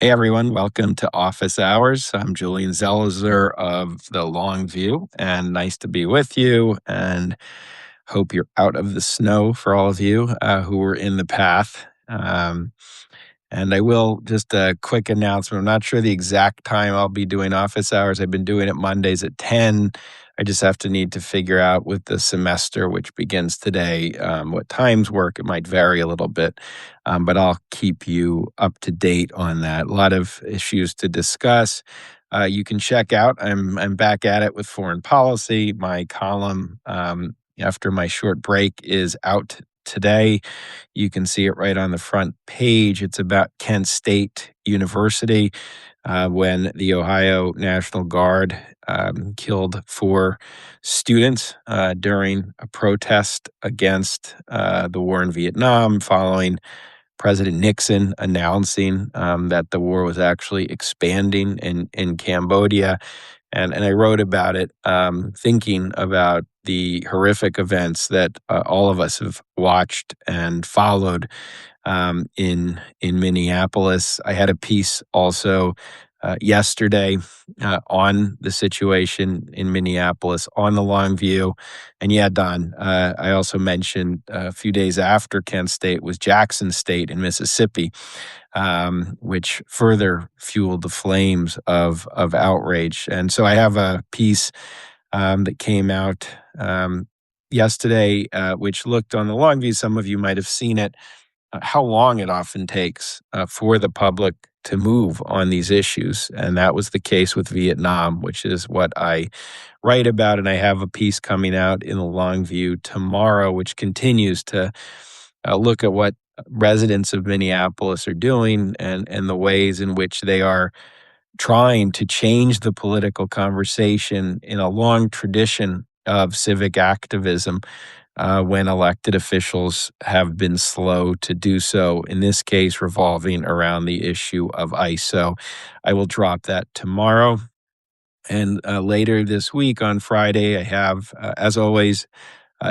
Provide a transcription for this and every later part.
Hey everyone, welcome to Office Hours. I'm Julian Zelizer of the Long View, and nice to be with you. And hope you're out of the snow for all of you who were in the path. And I will just a quick announcement. I'm not sure the exact time I'll be doing office hours. I've been doing it Mondays at 10. I just have to need to figure out with the semester, which begins today, what times work. It might vary a little bit, but I'll keep you up to date on that. A lot of issues to discuss. You can check out. I'm back at it with foreign policy. My column after my short break is out today. You can see it right on the front page. It's about Kent State University when the Ohio National Guard killed four students during a protest against the war in Vietnam following President Nixon announcing that the war was actually expanding in Cambodia. And I wrote about it, thinking about the horrific events that all of us have watched and followed in Minneapolis. I had a piece also yesterday on the situation in Minneapolis on the Long View. And yeah, Don, I also mentioned a few days after Kent State was Jackson State in Mississippi, which further fueled the flames of outrage. And so I have a piece that came out yesterday, which looked on the Long View. Some of you might have seen it, how long it often takes for the public to move on these issues. And that was the case with Vietnam, which is what I write about. And I have a piece coming out in the Long View tomorrow, which continues to look at what residents of Minneapolis are doing and the ways in which they are trying to change the political conversation in a long tradition of civic activism when elected officials have been slow to do so, in this case, revolving around the issue of ICE. So I will drop that tomorrow. And later this week on Friday, I have, as always,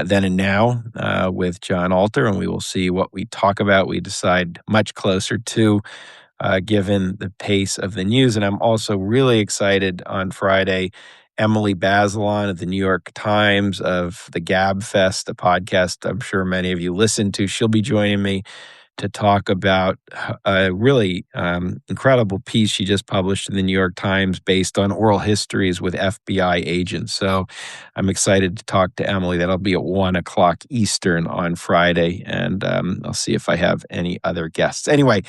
Then and Now with John Alter, and we will see what we talk about. We decide much closer to given the pace of the news. And I'm also really excited on Friday. Emily Bazelon of the New York Times of the Gab Fest, a podcast I'm sure many of you listen to. She'll be joining me to talk about a really incredible piece she just published in the New York Times based on oral histories with FBI agents. So I'm excited to talk to Emily. That'll be at 1 o'clock Eastern on Friday, and I'll see if I have any other guests. Anyway,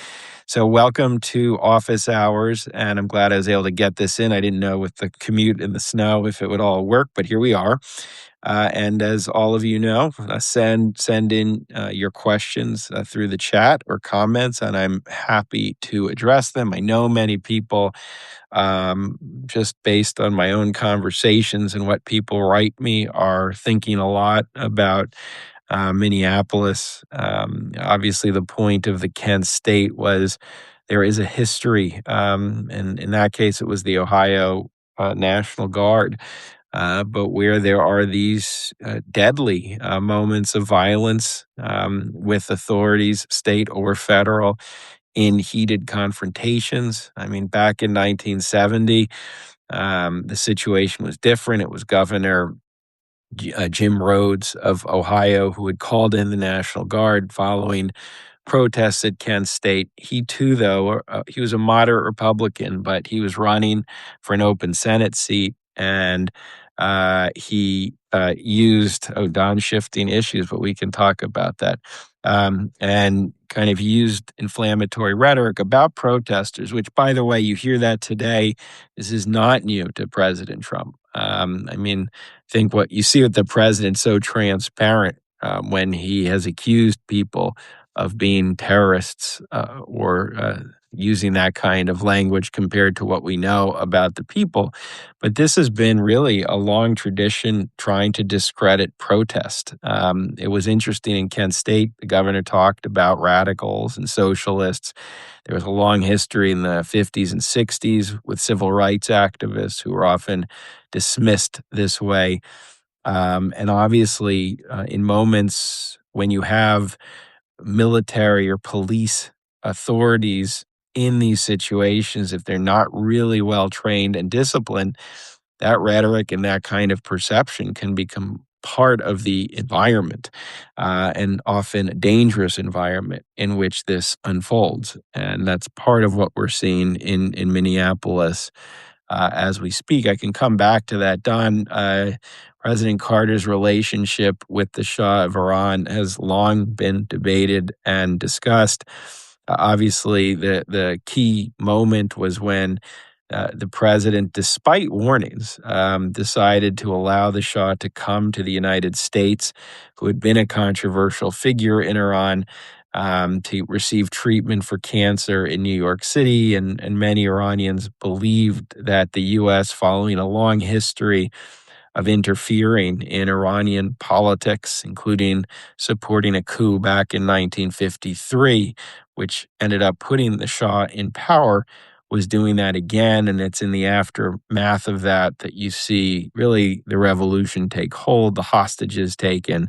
so welcome to Office Hours, and I'm glad I was able to get this in. I didn't know with the commute and the snow if it would all work, but here we are. And as all of you know, send in your questions through the chat or comments, and I'm happy to address them. I know many people, just based on my own conversations and what people write me, are thinking a lot about Minneapolis. Obviously, the point of the Kent State was there is a history, and in that case, it was the Ohio National Guard. But where there are these deadly moments of violence with authorities, state or federal, in heated confrontations. I mean, back in 1970, the situation was different. It was Governor Jim Rhodes of Ohio who had called in the National Guard following protests at Kent State. He too, though, he was a moderate Republican, but he was running for an open Senate seat, and he used, Don, shifting issues, but we can talk about that, and kind of used inflammatory rhetoric about protesters, which, by the way, you hear that today. This is not new to President Trump. I mean, think what you see with the president so transparent when he has accused people of being terrorists or using that kind of language compared to what we know about the people. But this has been really a long tradition trying to discredit protest. It was interesting in Kent State, the governor talked about radicals and socialists. There was a long history in the 50s and 60s with civil rights activists who were often dismissed this way. And obviously, in moments when you have military or police authorities in these situations, if they're not really well trained and disciplined, that rhetoric and that kind of perception can become part of the environment, and often a dangerous environment in which this unfolds. And that's part of what we're seeing in Minneapolis as we speak. I can come back to that. Don, President Carter's relationship with the Shah of Iran has long been debated and discussed. Obviously, the key moment was when the president, despite warnings, decided to allow the Shah to come to the United States, who had been a controversial figure in Iran, to receive treatment for cancer in New York City. And many Iranians believed that the U.S., following a long history of interfering in Iranian politics, including supporting a coup back in 1953, which ended up putting the Shah in power, was doing that again. And it's in the aftermath of that that you see really the revolution take hold, the hostages taken,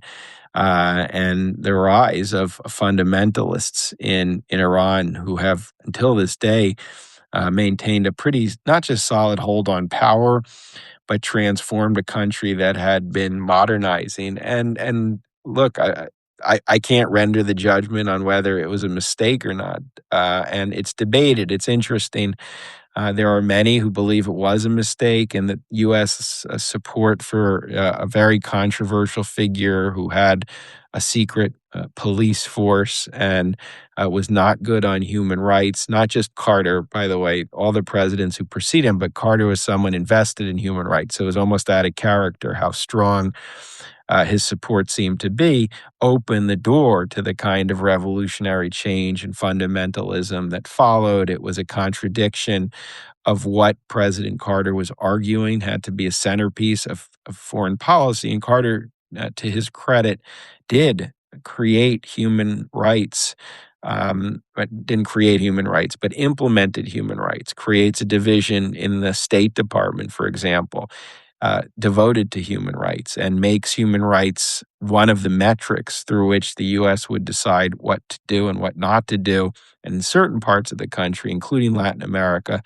and the rise of fundamentalists in Iran who have, until this day, maintained a pretty not just solid hold on power, but transformed a country that had been modernizing. And look, I can't render the judgment on whether it was a mistake or not. And it's debated. It's interesting. There are many who believe it was a mistake, and that U.S. Support for a very controversial figure who had a secret police force and was not good on human rights. Not just Carter, by the way, all the presidents who precede him, but Carter was someone invested in human rights. So it was almost out of character how strong his support seemed to be, opened the door to the kind of revolutionary change and fundamentalism that followed. It was a contradiction of what President Carter was arguing had to be a centerpiece of foreign policy. And Carter, to his credit, did create human rights, but didn't create human rights, but implemented human rights, creates a division in the State Department, for example, devoted to human rights, and makes human rights one of the metrics through which the U.S. would decide what to do and what not to do. And in certain parts of the country, including Latin America,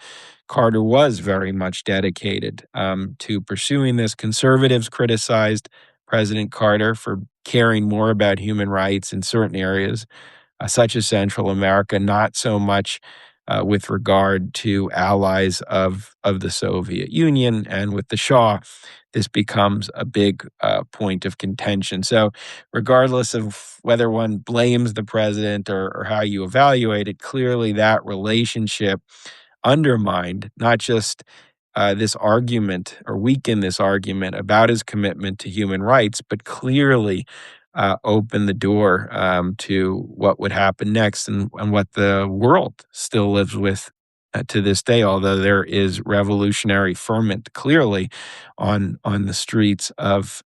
Carter was very much dedicated to pursuing this. Conservatives criticized President Carter for caring more about human rights in certain areas, such as Central America, not so much with regard to allies of the Soviet Union. And with the Shah, this becomes a big point of contention. So, regardless of whether one blames the president or how you evaluate it, clearly that relationship undermined not just this argument or weakened this argument about his commitment to human rights, but clearly opened the door to what would happen next, and what the world still lives with to this day, although there is revolutionary ferment clearly on the streets of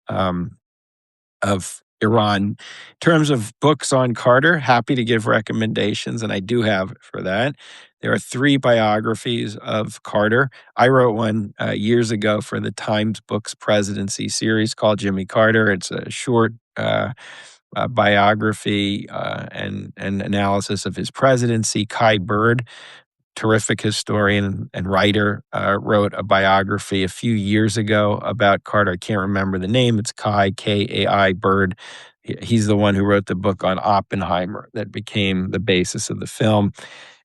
Iran. In terms of books on Carter, happy to give recommendations, and I do have for that. There are 3 biographies of Carter. I wrote one years ago for the Times Books Presidency series called Jimmy Carter. It's a short biography and analysis of his presidency. Kai Bird, terrific historian and writer, wrote a biography a few years ago about Carter. I can't remember the name. It's Kai, Kai Bird. He's the one who wrote the book on Oppenheimer that became the basis of the film.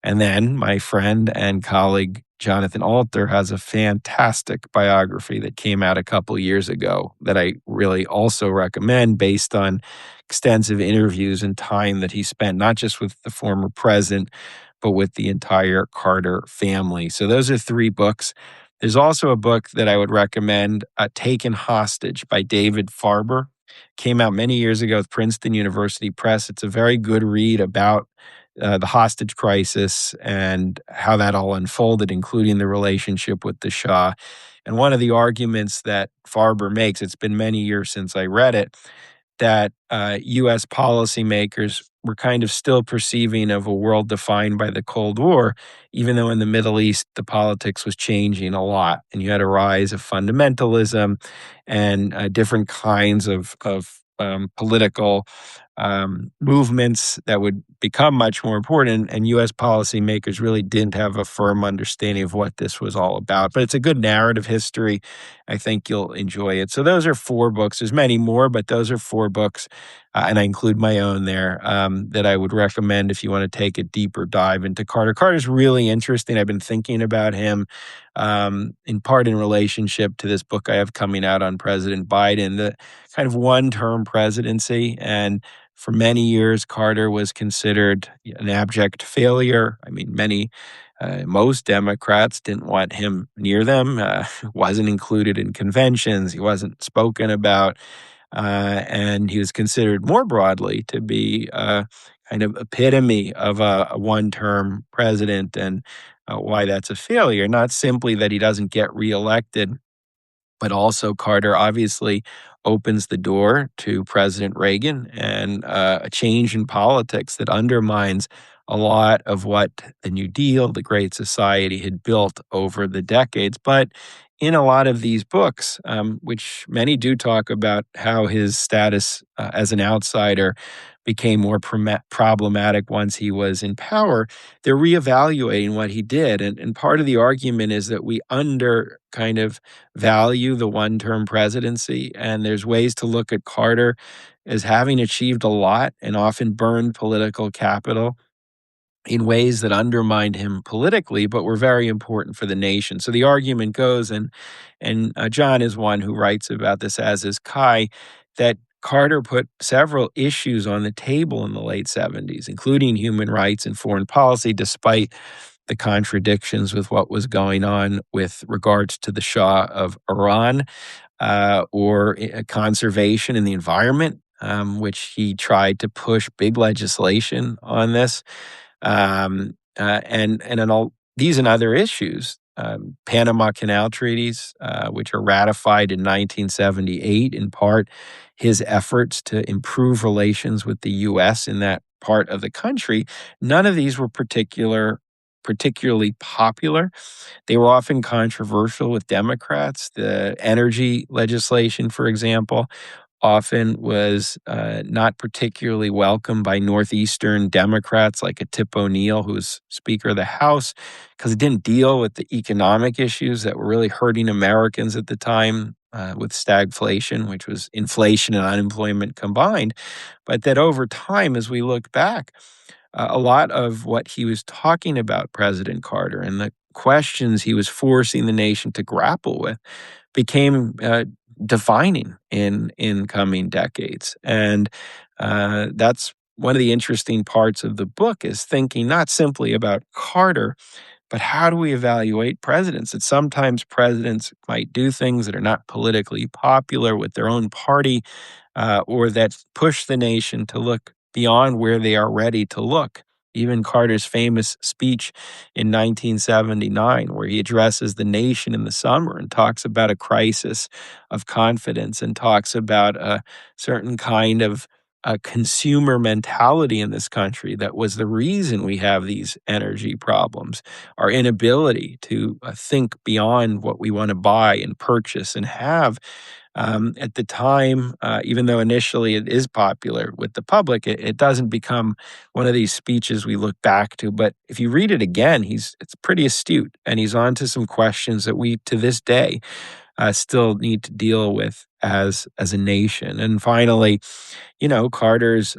And then my friend and colleague Jonathan Alter has a fantastic biography that came out a couple years ago that I really also recommend, based on extensive interviews and time that he spent, not just with the former president, but with the entire Carter family. So those are 3 books. There's also a book that I would recommend, Taken Hostage by David Farber. Came out many years ago with Princeton University Press. It's a very good read about the hostage crisis and how that all unfolded, including the relationship with the Shah. And one of the arguments that Farber makes, it's been many years since I read it, that U.S. policymakers were kind of still perceiving of a world defined by the Cold War, even though in the Middle East, the politics was changing a lot. And you had a rise of fundamentalism and different kinds of political movements that would become much more important, and U.S. policymakers really didn't have a firm understanding of what this was all about. But it's a good narrative history. I think you'll enjoy it. So those are four books. There's many more, but those are four books, and I include my own there, that I would recommend if you want to take a deeper dive into Carter. Carter's really interesting. I've been thinking about him, in part in relationship to this book I have coming out on President Biden, the kind of one-term presidency. And for many years, Carter was considered an abject failure. I mean, most Democrats didn't want him near them. Wasn't included in conventions. He wasn't spoken about, and he was considered more broadly to be a kind of epitome of a one-term president, and why that's a failure. Not simply that he doesn't get reelected, but also Carter obviously opens the door to President Reagan and a change in politics that undermines a lot of what the New Deal, the Great Society had built over the decades. But in a lot of these books, which many do talk about how his status as an outsider became more problematic once he was in power, they're reevaluating what he did. And part of the argument is that we under kind of value the one-term presidency, and there's ways to look at Carter as having achieved a lot and often burned political capital in ways that undermined him politically, but were very important for the nation. So the argument goes, and John is one who writes about this, as is Kai, that Carter put several issues on the table in the late 70s, including human rights and foreign policy, despite the contradictions with what was going on with regards to the Shah of Iran, or conservation in the environment, which he tried to push big legislation on this. And on all these and other issues, Panama Canal treaties, which are ratified in 1978, in part his efforts to improve relations with the U.S. in that part of the country, none of these were particularly popular. They were often controversial with Democrats. The energy legislation, for example, often was not particularly welcomed by Northeastern Democrats like a Tip O'Neill, who was Speaker of the House, because it didn't deal with the economic issues that were really hurting Americans at the time, with stagflation, which was inflation and unemployment combined. But that over time, as we look back, a lot of what he was talking about, President Carter, and the questions he was forcing the nation to grapple with became defining in coming decades. And that's one of the interesting parts of the book, is thinking not simply about Carter, but how do we evaluate presidents? That sometimes presidents might do things that are not politically popular with their own party, or that push the nation to look beyond where they are ready to look. Even Carter's famous speech in 1979, where he addresses the nation in the summer and talks about a crisis of confidence and talks about a certain kind of a consumer mentality in this country that was the reason we have these energy problems, our inability to think beyond what we want to buy and purchase and have. At the time, even though initially it is popular with the public, it doesn't become one of these speeches we look back to. But if you read it again, it's pretty astute, and he's on to some questions that we, to this day, still need to deal with as a nation. And finally, Carter's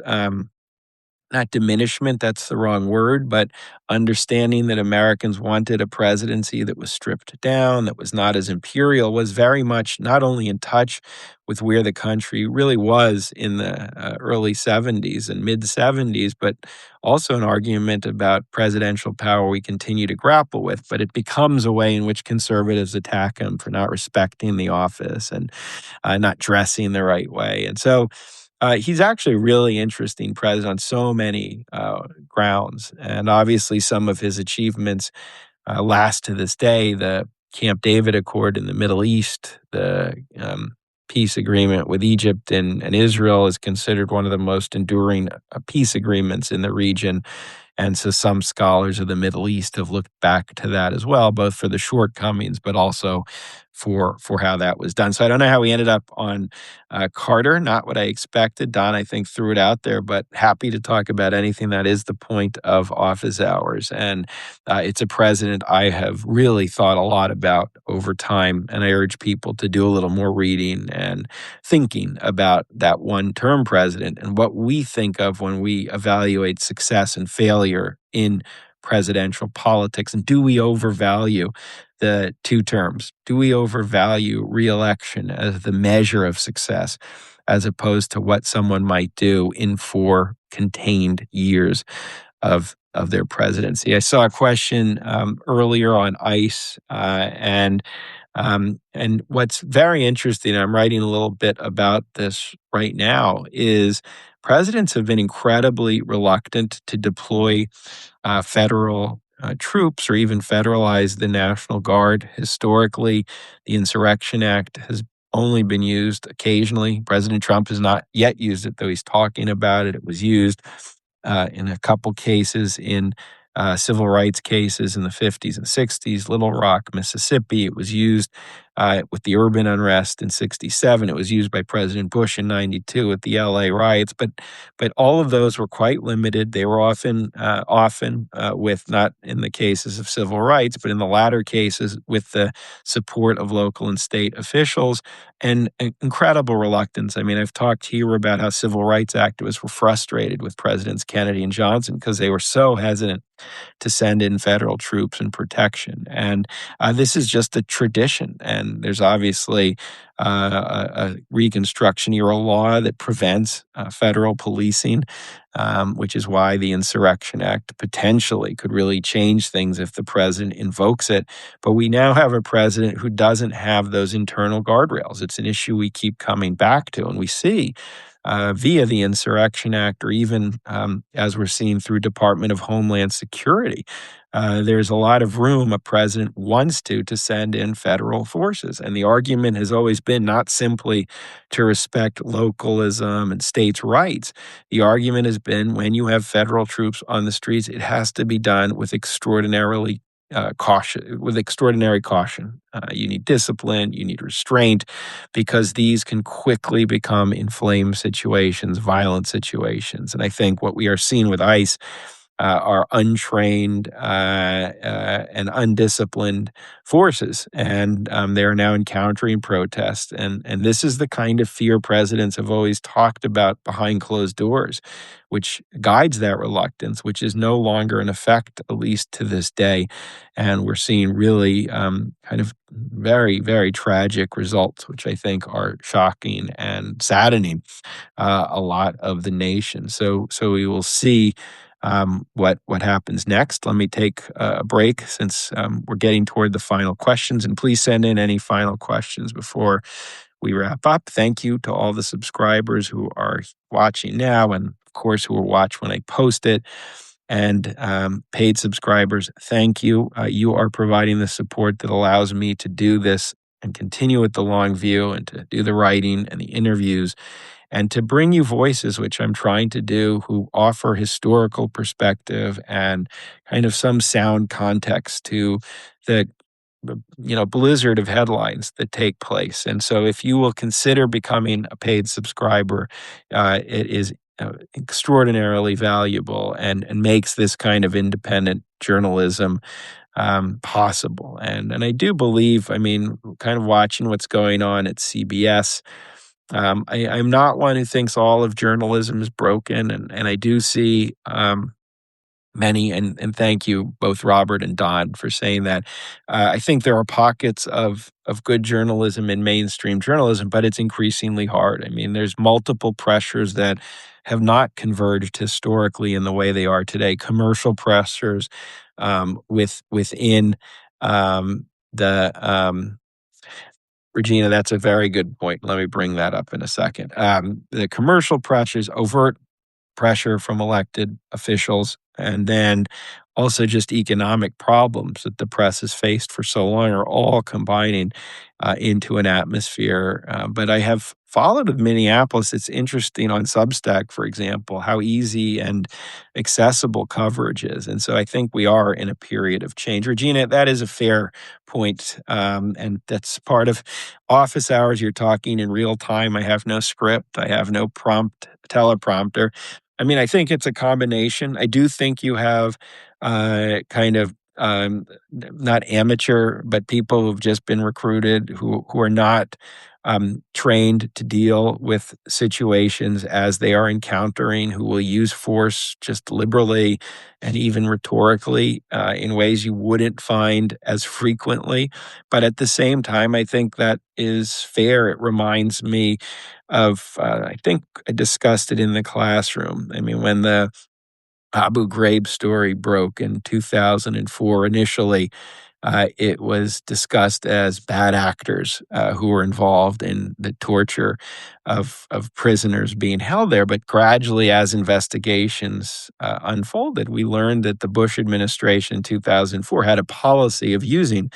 not diminishment, that's the wrong word, but understanding that Americans wanted a presidency that was stripped down, that was not as imperial, was very much not only in touch with where the country really was in the early 70s and mid 70s, but also an argument about presidential power we continue to grapple with. But it becomes a way in which conservatives attack him for not respecting the office and not dressing the right way. And so he's actually a really interesting president on so many grounds. And obviously, some of his achievements last to this day. The Camp David Accord in the Middle East, the peace agreement with Egypt and Israel is considered one of the most enduring peace agreements in the region. And so some scholars of the Middle East have looked back to that as well, both for the shortcomings, but also for how that was done. So I don't know how we ended up on Carter. Not what I expected. Don, I think, threw it out there, but happy to talk about anything that is the point of office hours. And it's a president I have really thought a lot about over time, and I urge people to do a little more reading and thinking about that one-term president and what we think of when we evaluate success and failure in presidential politics. And do we overvalue the two terms? Do we overvalue reelection as the measure of success as opposed to what someone might do in 4 contained years of their presidency? I saw a question earlier on ICE, and what's very interesting, I'm writing a little bit about this right now, is presidents have been incredibly reluctant to deploy federal troops or even federalize the National Guard. Historically, the Insurrection Act has only been used occasionally. President Trump has not yet used it, though he's talking about it. It was used in a couple cases in civil rights cases in the 50s and 60s, Little Rock, Mississippi. It was used with the urban unrest in 67. It was used by President Bush in 92 with the LA riots. But all of those were quite limited. They were often with, not in the cases of civil rights, but in the latter cases with the support of local and state officials, and incredible reluctance. I mean, I've talked here about how civil rights activists were frustrated with Presidents Kennedy and Johnson because they were so hesitant to send in federal troops and protection. And this is just a tradition. And there's obviously a Reconstruction era law that prevents federal policing, which is why the Insurrection Act potentially could really change things if the president invokes it. But we now have a president who doesn't have those internal guardrails. It's an issue we keep coming back to, and we see via the Insurrection Act, or even as we're seeing through Department of Homeland Security. There's a lot of room a president wants to send in federal forces. And the argument has always been not simply to respect localism and states' rights. The argument has been when you have federal troops on the streets, it has to be done with extraordinary caution. You need discipline, you need restraint, because these can quickly become inflamed situations, violent situations. And I think what we are seeing with ICE are untrained and undisciplined forces, and they are now encountering protests. And this is the kind of fear presidents have always talked about behind closed doors, which guides that reluctance, which is no longer in effect, at least to this day. And we're seeing really kind of very, very tragic results, which I think are shocking and saddening a lot of the nation. So we will see what happens next. Let me take a break since we're getting toward the final questions, and please send in any final questions before we wrap up. Thank you to all the subscribers who are watching now, and of course who will watch when I post it. And paid subscribers, thank you. You are providing the support that allows me to do this and continue with the long view and to do the writing and the interviews and to bring you voices, which I'm trying to do, who offer historical perspective and kind of some sound context to the blizzard of headlines that take place. And so if you will consider becoming a paid subscriber, it is extraordinarily valuable and makes this kind of independent journalism possible. And I do believe, I mean, kind of watching what's going on at CBS, I'm not one who thinks all of journalism is broken, and I do see many, and thank you both Robert and Don for saying that. I think there are pockets of good journalism in mainstream journalism, but it's increasingly hard. I mean, there's multiple pressures that have not converged historically in the way they are today. Commercial pressures within the Regina, that's a very good point. Let me bring that up in a second. The commercial pressures, overt pressure from elected officials, and then also just economic problems that the press has faced for so long are all combining into an atmosphere. But I have followed Minneapolis. It's interesting on Substack, for example, how easy and accessible coverage is. And so I think we are in a period of change. Regina, that is a fair point. And that's part of office hours. You're talking in real time. I have no script, I have no teleprompter. I mean, I think it's a combination. I do think you have kind of not amateur, but people who've just been recruited who are not trained to deal with situations as they are encountering, who will use force just liberally and even rhetorically in ways you wouldn't find as frequently. But at the same time, I think that is fair. It reminds me of, I think I discussed it in the classroom. I mean, when the Abu Ghraib story broke in 2004. Initially, it was discussed as bad actors who were involved in the torture of prisoners being held there. But gradually, as investigations unfolded, we learned that the Bush administration in 2004 had a policy of using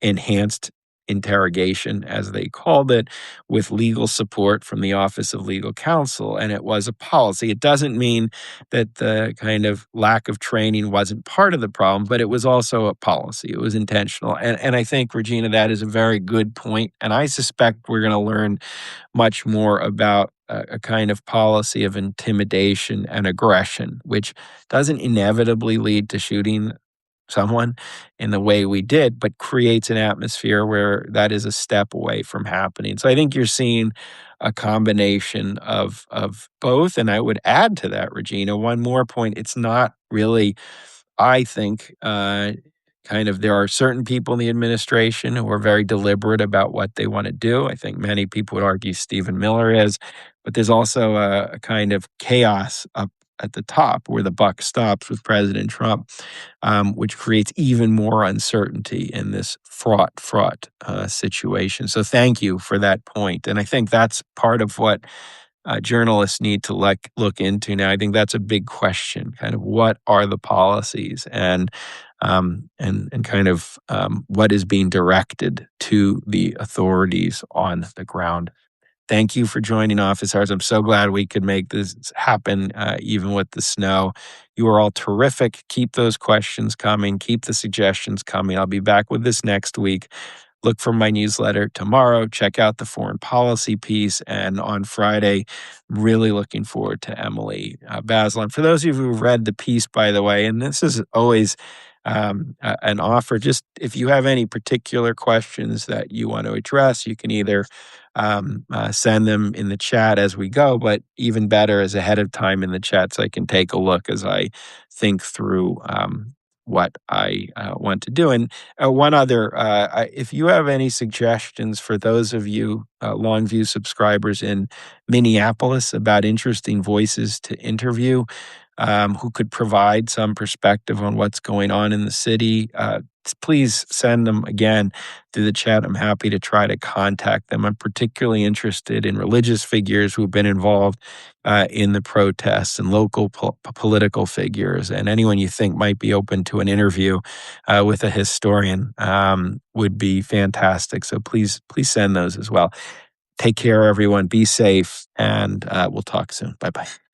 enhanced interrogation, as they called it, with legal support from the Office of Legal Counsel. And it was a policy. It doesn't mean that the kind of lack of training wasn't part of the problem, but it was also a policy. It was intentional. And I think, Regina, that is a very good point. And I suspect we're going to learn much more about a kind of policy of intimidation and aggression, which doesn't inevitably lead to shooting someone in the way we did, but creates an atmosphere where that is a step away from happening. So I think you're seeing a combination of both. And I would add to that, Regina, one more point. It's not really, I think, kind of there are certain people in the administration who are very deliberate about what they want to do. I think many people would argue Stephen Miller is, but there's also a kind of chaos up at the top where the buck stops with President Trump, which creates even more uncertainty in this fraught situation. So thank you for that point. And I think that's part of what journalists need to look into now. I think that's a big question. Kind of what are the policies and kind of what is being directed to the authorities on the ground. Thank you for joining Office Hours. I'm so glad we could make this happen, even with the snow. You are all terrific. Keep those questions coming. Keep the suggestions coming. I'll be back with this next week. Look for my newsletter tomorrow. Check out the foreign policy piece. And on Friday, really looking forward to Emily Bazelon. And for those of you who read the piece, by the way, and this is always an offer, just if you have any particular questions that you want to address, you can either send them in the chat as we go, but even better is ahead of time in the chat so I can take a look as I think through what I want to do. And one other, if you have any suggestions for those of you Longview subscribers in Minneapolis about interesting voices to interview, who could provide some perspective on what's going on in the city, please send them again through the chat. I'm happy to try to contact them. I'm particularly interested in religious figures who've been involved in the protests and local political figures, and anyone you think might be open to an interview with a historian would be fantastic. So please send those as well. Take care, everyone. Be safe, and we'll talk soon. Bye-bye.